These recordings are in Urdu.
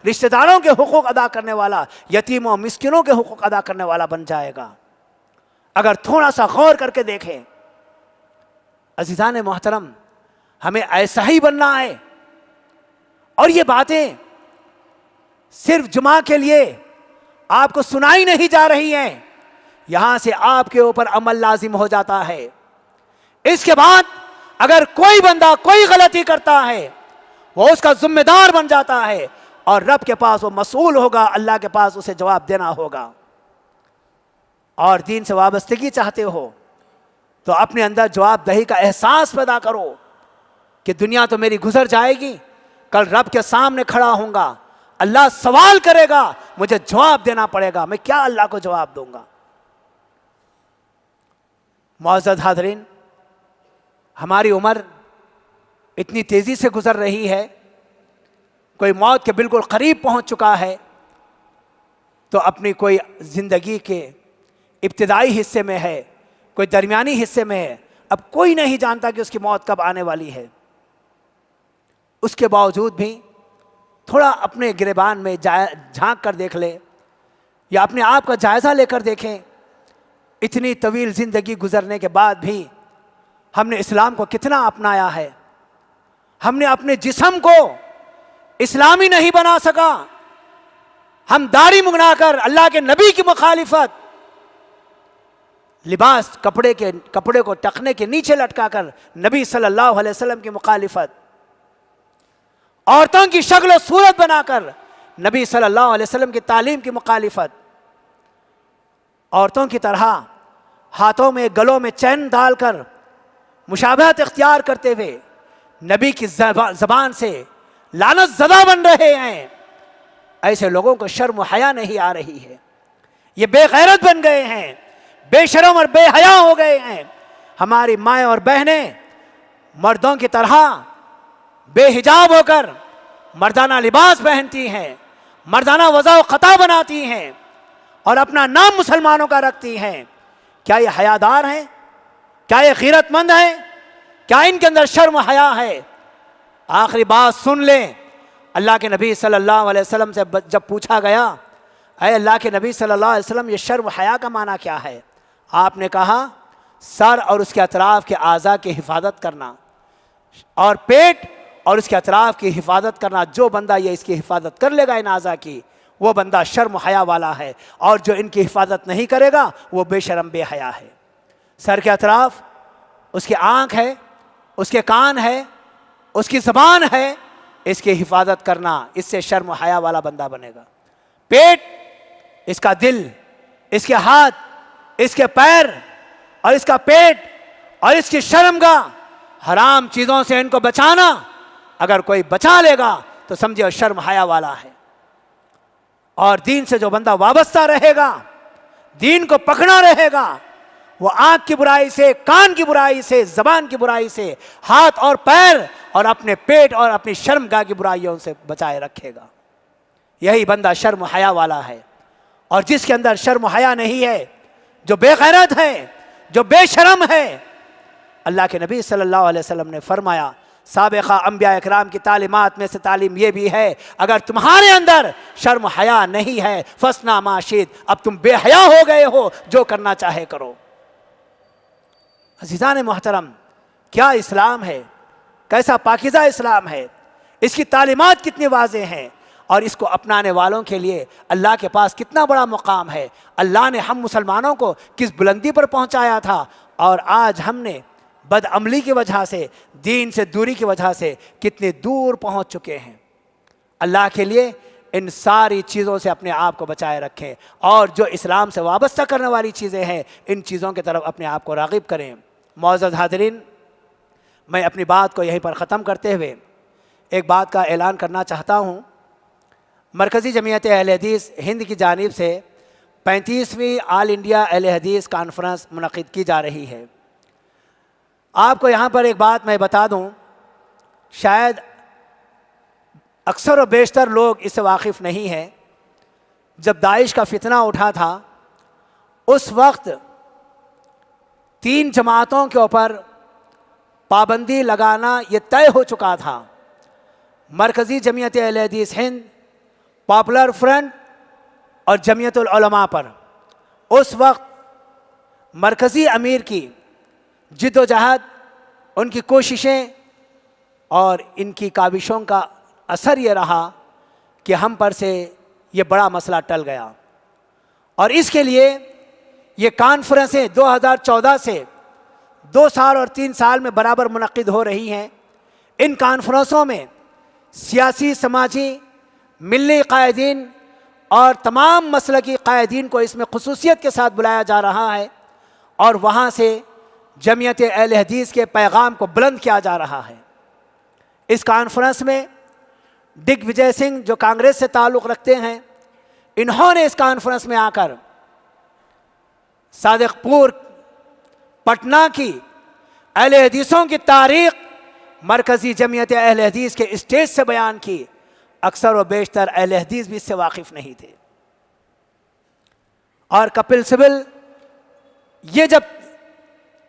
رشتہ داروں کے حقوق ادا کرنے والا، یتیموں اور مسکینوں کے حقوق ادا کرنے والا بن جائے گا۔ اگر تھوڑا سا غور کر کے دیکھیں عزیزان محترم، ہمیں ایسا ہی بننا ہے۔ اور یہ باتیں صرف جمعہ کے لیے آپ کو سنائی نہیں جا رہی ہیں، یہاں سے آپ کے اوپر عمل لازم ہو جاتا ہے۔ اس کے بعد اگر کوئی بندہ کوئی غلطی کرتا ہے وہ اس کا ذمہ دار بن جاتا ہے، اور رب کے پاس وہ مسئول ہوگا، اللہ کے پاس اسے جواب دینا ہوگا۔ اور دین سے وابستگی چاہتے ہو تو اپنے اندر جواب دہی کا احساس پیدا کرو کہ دنیا تو میری گزر جائے گی، کل رب کے سامنے کھڑا ہوں گا، اللہ سوال کرے گا، مجھے جواب دینا پڑے گا، میں کیا اللہ کو جواب دوں گا؟ معزز حاضرین، ہماری عمر اتنی تیزی سے گزر رہی ہے، کوئی موت کے بالکل قریب پہنچ چکا ہے، تو اپنی کوئی زندگی کے ابتدائی حصے میں ہے، کوئی درمیانی حصے میں ہے، اب کوئی نہیں جانتا کہ اس کی موت کب آنے والی ہے۔ اس کے باوجود بھی تھوڑا اپنے گریبان میں جھانک کر دیکھ لے، یا اپنے آپ کا جائزہ لے کر دیکھیں، اتنی طویل زندگی گزرنے کے بعد بھی ہم نے اسلام کو کتنا اپنایا ہے۔ ہم نے اپنے جسم کو اسلامی نہیں بنا سکا، ہم داڑھی منگنا کر اللہ کے نبی کی مخالفت، لباس کپڑے کو ٹخنے کے نیچے لٹکا کر نبی صلی اللہ علیہ وسلم کی مخالفت، عورتوں کی شکل و صورت بنا کر نبی صلی اللہ علیہ وسلم کی تعلیم کی مخالفت، عورتوں کی طرح ہاتھوں میں گلوں میں چین ڈال کر مشابہت اختیار کرتے ہوئے نبی کی زبان سے لعنت زدہ بن رہے ہیں۔ ایسے لوگوں کو شرم و حیا نہیں آ رہی ہے، یہ بے غیرت بن گئے ہیں، بے شرم اور بے حیا ہو گئے ہیں۔ ہماری مائیں اور بہنیں مردوں کی طرح بے حجاب ہو کر مردانہ لباس پہنتی ہیں، مردانہ وضع و خطا بناتی ہیں، اور اپنا نام مسلمانوں کا رکھتی ہیں۔ کیا یہ حیادار ہیں؟ کیا یہ غیرت مند ہیں؟ کیا ان کے اندر شرم و حیا ہے؟ آخری بات سن لیں، اللہ کے نبی صلی اللہ علیہ وسلم سے جب پوچھا گیا، اے اللہ کے نبی صلی اللہ علیہ وسلم، یہ شرم و حیا کا معنی کیا ہے؟ آپ نے کہا، سر اور اس کے اطراف کے اعضاء کی حفاظت کرنا، اور پیٹ اور اس کے اطراف کی حفاظت کرنا۔ جو بندہ یہ اس کی حفاظت کر لے گا ان اعضاء کی، وہ بندہ شرم و حیا والا ہے، اور جو ان کی حفاظت نہیں کرے گا وہ بے شرم بے حیا ہے۔ سر کے اطراف اس کی آنکھ ہے، اس کے کان ہے، اس کی زبان ہے، اس کی حفاظت کرنا، اس سے شرم و حیا والا بندہ بنے گا۔ پیٹ، اس کا دل، اس کے ہاتھ، اس کے پیر، اور اس کا پیٹ اور اس کی شرمگاہ، حرام چیزوں سے ان کو بچانا۔ اگر کوئی بچا لے گا تو سمجھے شرم حیا والا ہے۔ اور دین سے جو بندہ وابستہ رہے گا، دین کو پکڑا رہے گا، وہ آنکھ کی برائی سے، کان کی برائی سے، زبان کی برائی سے، ہاتھ اور پیر اور اپنے پیٹ اور اپنی شرمگاہ کی برائیوں سے بچائے رکھے گا۔ یہی بندہ شرم و حیا والا ہے۔ اور جس کے اندر شرم و حیا نہیں ہے، جو بے غیرت ہے، جو بے شرم ہے، اللہ کے نبی صلی اللہ علیہ وسلم نے فرمایا، سابقہ انبیاء اکرام کی تعلیمات میں سے تعلیم یہ بھی ہے، اگر تمہارے اندر شرم و حیا نہیں ہے، فَاصْنَعْ مَا شِئْتَ، اب تم بے حیا ہو گئے ہو، جو کرنا چاہے کرو۔ عزیزان محترم، کیا اسلام ہے؟ کیسا پاکیزہ اسلام ہے؟ اس کی تعلیمات کتنی واضح ہیں، اور اس کو اپنانے والوں کے لیے اللہ کے پاس کتنا بڑا مقام ہے۔ اللہ نے ہم مسلمانوں کو کس بلندی پر پہنچایا تھا، اور آج ہم نے بد عملی کی وجہ سے، دین سے دوری کی وجہ سے کتنے دور پہنچ چکے ہیں۔ اللہ کے لیے ان ساری چیزوں سے اپنے آپ کو بچائے رکھیں، اور جو اسلام سے وابستہ کرنے والی چیزیں ہیں ان چیزوں کی طرف اپنے آپ کو راغب کریں۔ معزز حاضرین، میں اپنی بات کو یہیں پر ختم کرتے ہوئے ایک بات کا اعلان کرنا چاہتا ہوں۔ مرکزی جمعیت اہل حدیث ہند کی جانب سے 35ویں آل انڈیا اہل حدیث کانفرنس منعقد کی جا رہی ہے۔ آپ کو یہاں پر ایک بات میں بتا دوں، شاید اکثر و بیشتر لوگ اس سے واقف نہیں ہیں، جب داعش کا فتنہ اٹھا تھا اس وقت 3 جماعتوں کے اوپر پابندی لگانا یہ طے ہو چکا تھا۔ مرکزی جمعیت اہل حدیث ہند، پاپولر فرنٹ اور جمعیت العلماء پر اس وقت مرکزی امیر کی جد و جہد، ان کی کوششیں اور ان کی کاوشوں کا اثر یہ رہا کہ ہم پر سے یہ بڑا مسئلہ ٹل گیا، اور اس کے لیے یہ کانفرنسیں 2014 سے 2 سال اور 3 سال میں برابر منعقد ہو رہی ہیں۔ ان کانفرنسوں میں سیاسی، سماجی، ملی قائدین اور تمام مسلکی قائدین کو اس میں خصوصیت کے ساتھ بلایا جا رہا ہے، اور وہاں سے جمعیت اہل حدیث کے پیغام کو بلند کیا جا رہا ہے۔ اس کانفرنس میں ڈگ وجے سنگھ جو کانگریس سے تعلق رکھتے ہیں، انہوں نے اس کانفرنس میں آ کر صادق پور پٹنہ کی اہل حدیثوں کی تاریخ مرکزی جمعیت اہل حدیث کے اسٹیج سے بیان کی۔ اکثر و بیشتر اہل حدیث بھی اس سے واقف نہیں تھے۔ اور کپل سبل یہ جب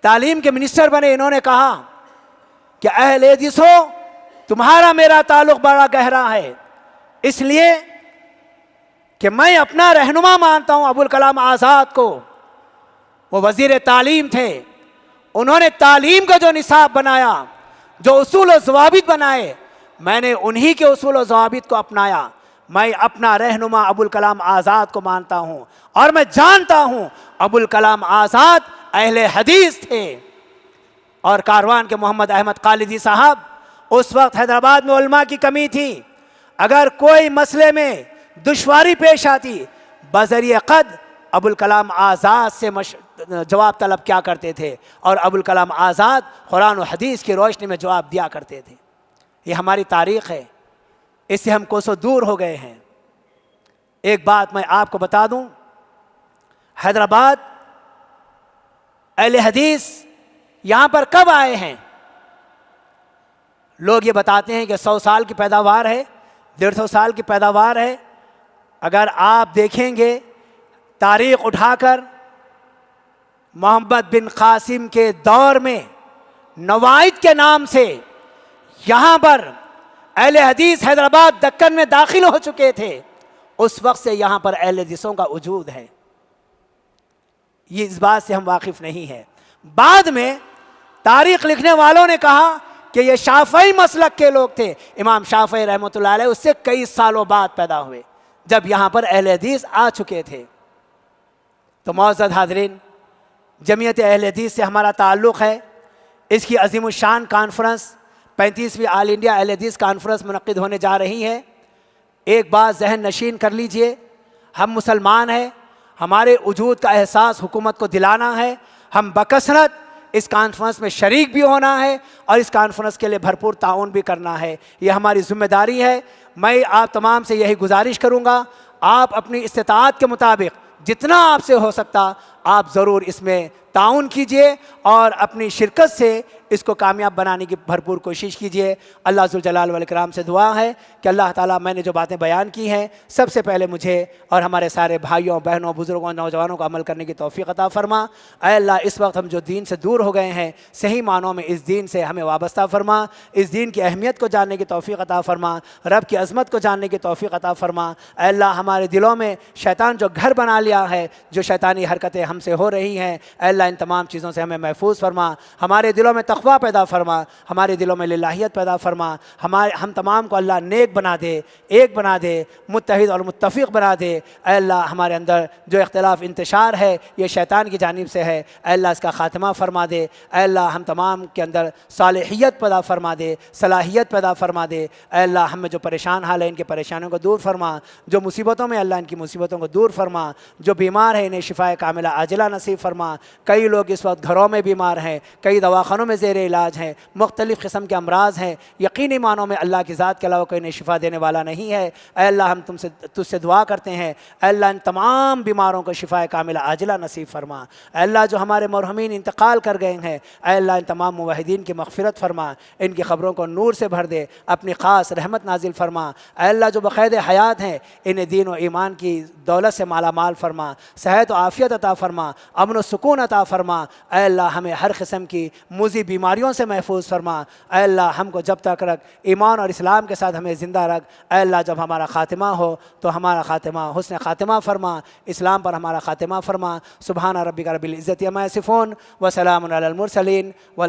تعلیم کے منسٹر بنے، انہوں نے کہا کہ اہل حدیثوں، تمہارا میرا تعلق بڑا گہرا ہے، اس لیے کہ میں اپنا رہنما مانتا ہوں ابوالکلام آزاد کو۔ وہ وزیر تعلیم تھے، انہوں نے تعلیم کا جو نصاب بنایا، جو اصول و ضوابط بنائے، میں نے انہی کے اصول و ضوابط کو اپنایا۔ میں اپنا رہنما ابوالکلام آزاد کو مانتا ہوں، اور میں جانتا ہوں ابوالکلام آزاد اہل حدیث تھے۔ اور کاروان کے محمد احمد خالدی صاحب، اس وقت حیدرآباد میں علماء کی کمی تھی، اگر کوئی مسئلے میں دشواری پیش آتی، بذریعہ قد ابوالکلام آزاد سے جواب طلب کیا کرتے تھے، اور ابوالکلام آزاد قرآن و حدیث کی روشنی میں جواب دیا کرتے تھے۔ یہ ہماری تاریخ ہے، اس سے ہم کوسوں دور ہو گئے ہیں۔ ایک بات میں آپ کو بتا دوں، حیدرآباد اہل حدیث یہاں پر کب آئے ہیں؟ لوگ یہ بتاتے ہیں کہ 100 سال کی پیداوار ہے، 150 سال کی پیداوار ہے۔ اگر آپ دیکھیں گے تاریخ اٹھا کر، محمد بن قاسم کے دور میں نوائد کے نام سے یہاں پر اہل حدیث حیدرآباد دکن میں داخل ہو چکے تھے، اس وقت سے یہاں پر اہل حدیثوں کا وجود ہے۔ یہ اس بات سے ہم واقف نہیں ہیں۔ بعد میں تاریخ لکھنے والوں نے کہا کہ یہ شافعی مسلک کے لوگ تھے، امام شافعی رحمۃ اللہ علیہ اس سے کئی سالوں بعد پیدا ہوئے، جب یہاں پر اہل حدیث آ چکے تھے۔ تو معزز حاضرین، جمعیت اہل حدیث سے ہمارا تعلق ہے۔ اس کی عظیم الشان کانفرنس 35ویں آل انڈیا اہل حدیث کانفرنس منعقد ہونے جا رہی ہے۔ ایک بات ذہن نشین کر لیجئے، ہم مسلمان ہیں، ہمارے وجود کا احساس حکومت کو دلانا ہے۔ ہم بکثرت اس کانفرنس میں شریک بھی ہونا ہے، اور اس کانفرنس کے لیے بھرپور تعاون بھی کرنا ہے۔ یہ ہماری ذمہ داری ہے۔ میں آپ تمام سے یہی گزارش کروں گا، آپ اپنی استطاعت کے مطابق جتنا آپ سے ہو سکتا آپ ضرور اس میں تعاون کیجئے، اور اپنی شرکت سے اس کو کامیاب بنانے کی بھرپور کوشش کیجئے۔ اللہ ذوالجلال والاکرام سے دعا ہے کہ اللہ تعالیٰ میں نے جو باتیں بیان کی ہیں، سب سے پہلے مجھے اور ہمارے سارے بھائیوں، بہنوں، بزرگوں، نوجوانوں کو عمل کرنے کی توفیق عطا فرما۔ اے اللہ، اس وقت ہم جو دین سے دور ہو گئے ہیں، صحیح معنوں میں اس دین سے ہمیں وابستہ فرما، اس دین کی اہمیت کو جاننے کی توفیق عطا فرما، رب کی عظمت کو جاننے کی توفیق عطا فرما۔ اے اللہ، ہمارے دلوں میں شیطان جو گھر بنا لیا ہے، جو شیطانی حرکتیں ہم سے ہو رہی ہیں، اے اللہ ان تمام چیزوں سے ہمیں محفوظ فرما، ہمارے دلوں میں تقویٰ پیدا فرما، ہمارے دلوں میں للہیت پیدا فرما، ہم تمام کو اللہ نیک بنا دے، ایک بنا دے، متحد اور متفق بنا دے۔ اے اللہ، ہمارے اندر جو اختلاف انتشار ہے یہ شیطان کی جانب سے ہے، اے اللہ اس کا خاتمہ فرما دے۔ اے اللہ، ہم تمام کے اندر صالحیت پیدا فرما دے، صلاحیت پیدا فرما دے۔ اے اللہ، ہم میں جو پریشان حال ہے ان کی پریشانیوں کو دور فرما، جو مصیبتوں میں اللہ ان کی مصیبتوں کو دور فرما، جو بیمار ہیں انہیں شفاء کاملہ عاجلہ نصیب فرما۔ کئی لوگ اس وقت گھروں میں بیمار ہیں، کئی دواخانوں میں زیر علاج ہیں، مختلف قسم کے امراض ہیں، یقینی معنوں میں اللہ کی ذات کے علاوہ کوئی انہیں شفا دینے والا نہیں ہے۔ اے اللہ، ہم تجھ سے دعا کرتے ہیں، اے اللہ ان تمام بیماروں کو شفاء کاملہ عاجلہ نصیب فرما۔ اے اللہ، جو ہمارے مرحومین انتقال کر گئے ہیں، اے اللہ ان تمام موحدین کی مغفرت فرما، ان کی قبروں کو نور سے بھر دے، اپنی خاص رحمت نازل فرما۔ اے اللہ، جو بقید حیات ہیں انہیں دین و ایمان کی دولت سے مالا مال فرما، صحت و عافیت عطا فرما، امن و سکون عطا فرما۔ اے اللہ، ہمیں ہر قسم کی موذی بیماریوں سے محفوظ فرما۔ اے اللہ ہم کو جب تک رکھ، ایمان اور اسلام کے ساتھ ہمیں زندہ رکھ۔ اے اللہ جب ہمارا خاتمہ ہو تو ہمارا خاتمہ حسن خاتمہ فرما، اسلام پر ہمارا خاتمہ فرما۔ سبحان ربک رب العزت عما یصفون وسلام علی المرسلین والحمد